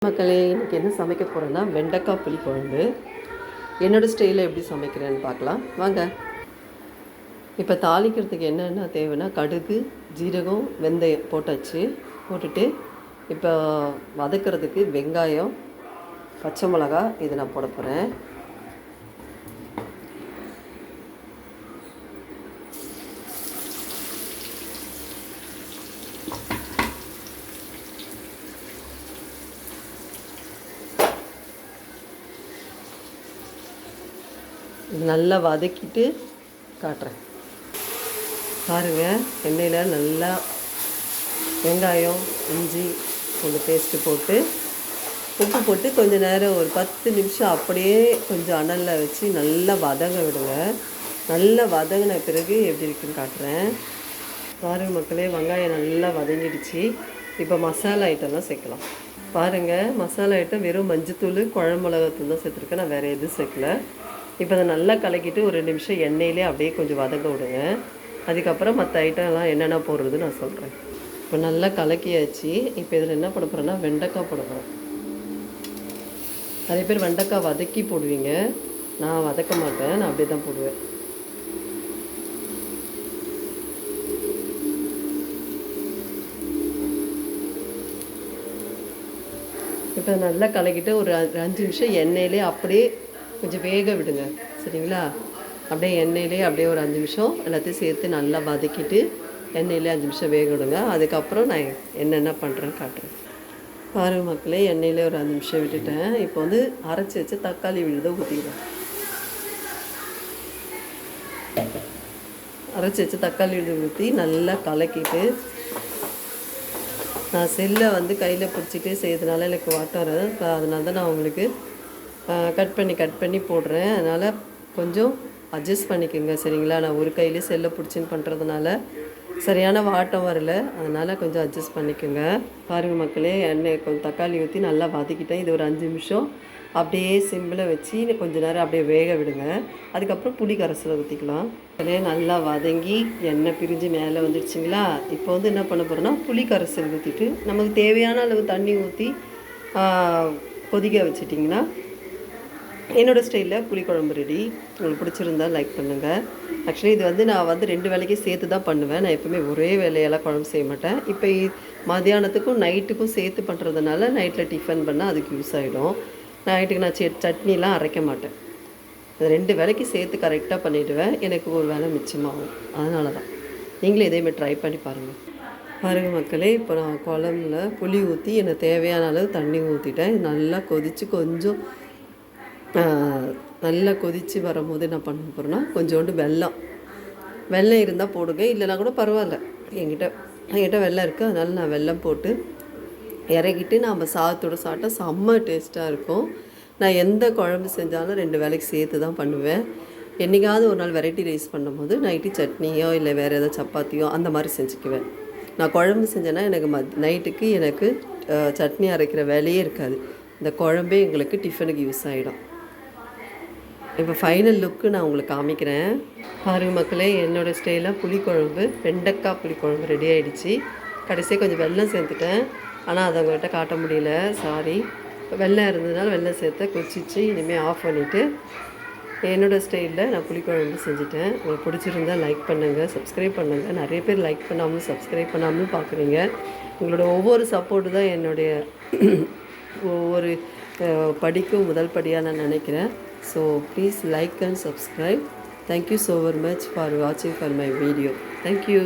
மக்களே, இன்றைக்கி என்ன சமைக்க போகிறேன்னா வெண்டைக்காய் புளிக்குழம்பு. என்னோடய ஸ்டைலில் எப்படி சமைக்கிறேன்னு பார்க்கலாம் வாங்க. இப்போ தாளிக்கிறதுக்கு என்னென்ன தேவைன்னா கடுகு, ஜீரகம், வெந்தயம் போட்டுட்டு இப்போ வதக்கிறதுக்கு வெங்காயம், பச்சை மிளகா இது நான் போட போகிறேன். நல்லா வதக்கிட்டு காட்டுறேன் பாருங்கள். எண்ணெயில் நல்லா வெங்காயம், இஞ்சி கொஞ்சம் பேஸ்ட்டு போட்டு உப்பு போட்டு கொஞ்சம் நேரம் ஒரு 10 நிமிஷம் அப்படியே கொஞ்சம் அனலில் வச்சு நல்லா வதங்க விடுங்க. நல்லா வதங்கின பிறகு எப்படி இருக்குன்னு காட்டுறேன் பாருங்கள் மக்களே. வெங்காயம் நல்லா வதங்கிடுச்சு. இப்போ மசாலா ஐட்டம்லாம் சேர்க்கலாம் பாருங்கள். மசாலா ஐட்டம் வெறும் மஞ்சத்தூள், குழம்பு மிளகாத்தூள் தான் சேர்த்துருக்கேன். நான் வேறு எதுவும் சேர்க்கல. இப்போ அதை நல்லா கலக்கிட்டு ஒரு 2 நிமிஷம் எண்ணெயிலே அப்படியே கொஞ்சம் வதங்க விடுங்க. அதுக்கப்புறம் மற்ற ஐட்டம்லாம் என்னென்ன போடுறது நான் சொல்கிறேன். இப்போ நல்லா கலக்கியாச்சு. இப்போ இதில் என்ன போட போகிறேன்னா வெண்டைக்காய் போட போகிறேன். நிறைய பேர் வெண்டைக்காய் வதக்கி போடுவீங்க. நான் வதக்க மாட்டேன், நான் அப்படியே தான் போடுவேன். இப்போ நல்லா கலக்கிட்டு ஒரு 5 நிமிஷம் எண்ணெயிலே அப்படியே கொஞ்சம் வேக விடுங்க, சரிங்களா? அப்படியே எண்ணெயிலே அப்படியே ஒரு 5 நிமிஷம் எல்லாத்தையும் சேர்த்து நல்லா வதக்கிட்டு எண்ணெயிலே 5 நிமிஷம் வேக விடுங்க. அதுக்கப்புறம் நான் என்னென்ன பண்ணுறேன்னு காட்டுறேன் பாருங்கள் மக்களே. எண்ணெயிலே ஒரு 5 நிமிஷம் விட்டுட்டேன். இப்போ வந்து அரைச்சி வச்சு தக்காளி விழுத ஊற்றிடுவேன். அரைச்சி வச்சு தக்காளி விழுத ஊற்றி நல்லா கலக்கிட்டு, நான் செல்லை வந்து கையில் பிடிச்சிட்டே செய்யறதுனால எனக்கு வாட்டம் வரும். அதனால தான் நான் உங்களுக்கு கட் பண்ணி போடுறேன். அதனால் கொஞ்சம் அட்ஜஸ்ட் பண்ணிக்கோங்க, சரிங்களா? நான் ஒரு கையிலே செல்லை பிடிச்சின்னு பண்ணுறதுனால சரியான வாட்டம் வரல. அதனால் கொஞ்சம் அட்ஜஸ்ட் பண்ணிக்கோங்க. பாருங்கள் மக்களே, எண்ணெய் கொஞ்சம் தக்காளி ஊற்றி நல்லா வதக்கிட்டேன். இது ஒரு 5 நிமிஷம் அப்படியே சிம்பிளை வச்சு கொஞ்சம் நேரம் அப்படியே வேக விடுங்க. அதுக்கப்புறம் புளி கரைசலை ஊற்றிக்கலாம். அப்படியே நல்லா வதங்கி எண்ணெய் பிரிஞ்சு மேலே வந்துடுச்சிங்களா? இப்போ வந்து என்ன பண்ண போகிறோன்னா புளி கரைசல் ஊற்றிட்டு நமக்கு தேவையான அளவு தண்ணி ஊற்றி கொதிக்க வச்சிட்டிங்கன்னா என்னோடய ஸ்டைலில் புளிக்குழம்பு ரெடி. உங்களுக்கு பிடிச்சிருந்தால் லைக் பண்ணுங்கள். ஆக்சுவலி இது வந்து நான் வந்து 2 வேலைக்கு சேர்த்து தான் பண்ணுவேன். நான் எப்போவுமே ஒரே வேலையெல்லாம் குழம்பு செய்ய மாட்டேன். இப்போ மதியானத்துக்கும் நைட்டுக்கும் சேர்த்து பண்ணுறதுனால நைட்டில் டிஃபன் பண்ணால் அதுக்கு யூஸ் ஆகிடும். நைட்டுக்கு நான் சட்னிலாம் அரைக்க மாட்டேன். அது 2 வேலைக்கு சேர்த்து கரெக்டாக பண்ணிவிடுவேன். எனக்கு ஒரு வேலை மிச்சமாகும். அதனால தான் நீங்களும் இதேமாதிரி ட்ரை பண்ணி பாருங்கள் மக்களே. இப்போ நான் குழம்புல புளி ஊற்றி எனக்கு தேவையான அளவு தண்ணி ஊற்றிட்டேன். நல்லா கொதித்து கொஞ்சம் நல்லா கொதித்து வரும்போது என்ன பண்ண போகிறேன்னா கொஞ்சோண்டு வெல்லம் இருந்தால் போடுங்க, இல்லைனா கூட பரவாயில்ல. என்கிட்ட வெல்லம் இருக்குது, அதனால் நான் வெல்லம் போட்டு இறக்கிட்டு நம்ம சாதத்தோடு சாப்பிட்டா செம்ம டேஸ்ட்டாக இருக்கும். நான் எந்த குழம்பு செஞ்சாலும் 2 வேலைக்கு சேர்த்து தான் பண்ணுவேன். என்றைக்காவது ஒரு நாள் வெரைட்டி ரைஸ் பண்ணும்போது நைட்டு சட்னியோ இல்லை வேறு ஏதாவது சப்பாத்தியோ அந்த மாதிரி செஞ்சுக்குவேன். நான் குழம்பு செஞ்சேன்னா எனக்கு நைட்டுக்கு எனக்கு சட்னி அரைக்கிற வேலையே இருக்காது. இந்த குழம்பே எங்களுக்கு டிஃபனுக்கு யூஸ் ஆகிடும். இப்போ ஃபைனல் லுக்கு நான் உங்களுக்கு காமிக்கிறேன் பாருங்கள் மக்களே. என்னோடய ஸ்டைலாக புளிக்குழம்பு, வெண்டைக்காய் புளிக்குழம்பு ரெடி ஆகிடுச்சு. கடைசியாக கொஞ்சம் வெல்லம் சேர்த்துட்டேன், ஆனால் அதை அவங்ககிட்ட காட்ட முடியல, சாரி. வெல்லம் இருந்ததுனால வெல்லம் சேர்த்து கொதிச்சு இனிமேல் ஆஃப் பண்ணிவிட்டு என்னோடய ஸ்டைலில் நான் புளிக்குழம்பு செஞ்சுட்டேன். உங்களுக்கு பிடிச்சிருந்தால் லைக் பண்ணுங்கள், சப்ஸ்கிரைப் பண்ணுங்கள். நிறைய பேர் லைக் பண்ணாமலும் சப்ஸ்கிரைப் பண்ணாமலும் பார்க்குறீங்க. உங்களோட ஒவ்வொரு சப்போர்ட்டு தான் என்னுடைய ஒவ்வொரு படிக்கும் முதல் படியாக நான் நினைக்கிறேன். So please like and subscribe. Thank you so very much for watching for my video. Thank you.